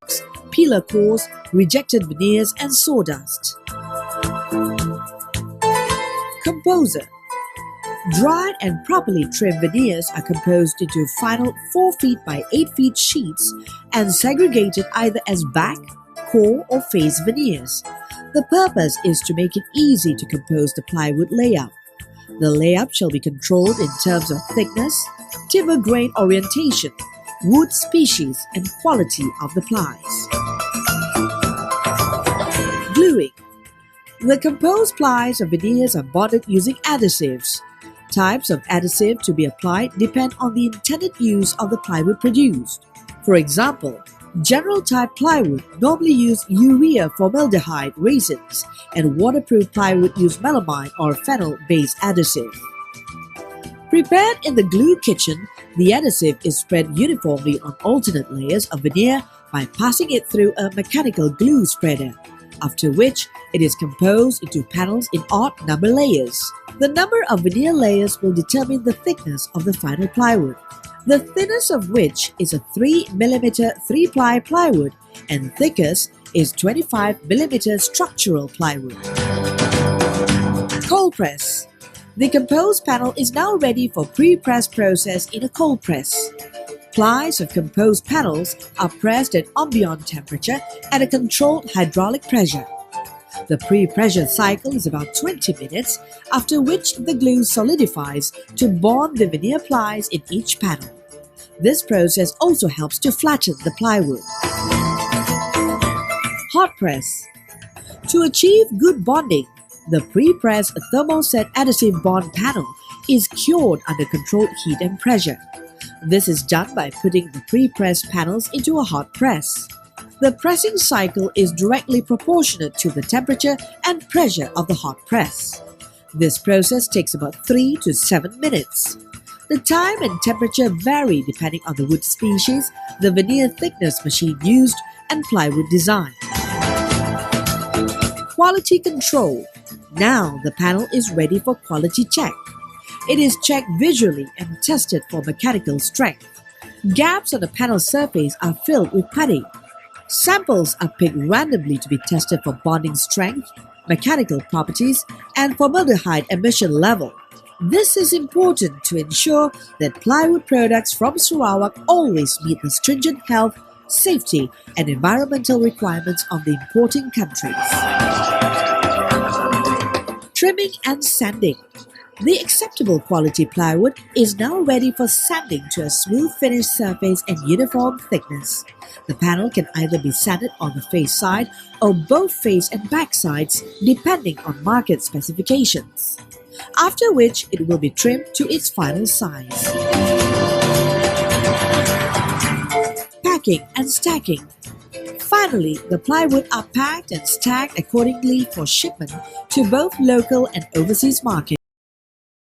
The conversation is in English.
marks, peeler cores, rejected veneers, and sawdust. Composer. Dried and properly trimmed veneers are composed into final 4 feet by 8 feet sheets and segregated either as back, core, or face veneers. The purpose is to make it easy to compose the plywood layout. The layout shall be controlled in terms of thickness, timber grain orientation, wood species, and quality of the plies. Gluing. The composed plies or veneers are bonded using adhesives. Types of adhesive to be applied depend on the intended use of the plywood produced. For example, general type plywood normally use urea formaldehyde resins, and waterproof plywood use melamine or phenol-based adhesive. Prepared in the glue kitchen, the adhesive is spread uniformly on alternate layers of veneer by passing it through a mechanical glue spreader, after which it is composed into panels in odd number layers. The number of veneer layers will determine the thickness of the final plywood, the thinnest of which is a 3 mm 3-ply plywood and thickest is 25 mm structural plywood. Cold press. The composed panel is now ready for pre-press process in a cold press. Plies of composed panels are pressed at ambient temperature at a controlled hydraulic pressure. The pre-pressure cycle is about 20 minutes, after which the glue solidifies to bond the veneer plies in each panel. This process also helps to flatten the plywood. Hot press. To achieve good bonding, the pre-pressed thermoset adhesive bond panel is cured under controlled heat and pressure. This is done by putting the pre-pressed panels into a hot press. The pressing cycle is directly proportionate to the temperature and pressure of the hot press. This process takes about 3 to 7 minutes. The time and temperature vary depending on the wood species, the veneer thickness machine used, and plywood design. Quality control. Now the panel is ready for quality check. It is checked visually and tested for mechanical strength. Gaps on the panel surface are filled with putty. Samples are picked randomly to be tested for bonding strength, mechanical properties, and formaldehyde emission level. This is important to ensure that plywood products from Sarawak always meet the stringent health, safety, and environmental requirements of the importing countries. Trimming and sanding. The acceptable quality plywood is now ready for sanding to a smooth finished surface and uniform thickness. The panel can either be sanded on the face side or both face and back sides depending on market specifications, after which it will be trimmed to its final size. Packing and stacking. Finally, the plywood are packed and stacked accordingly for shipment to both local and overseas markets.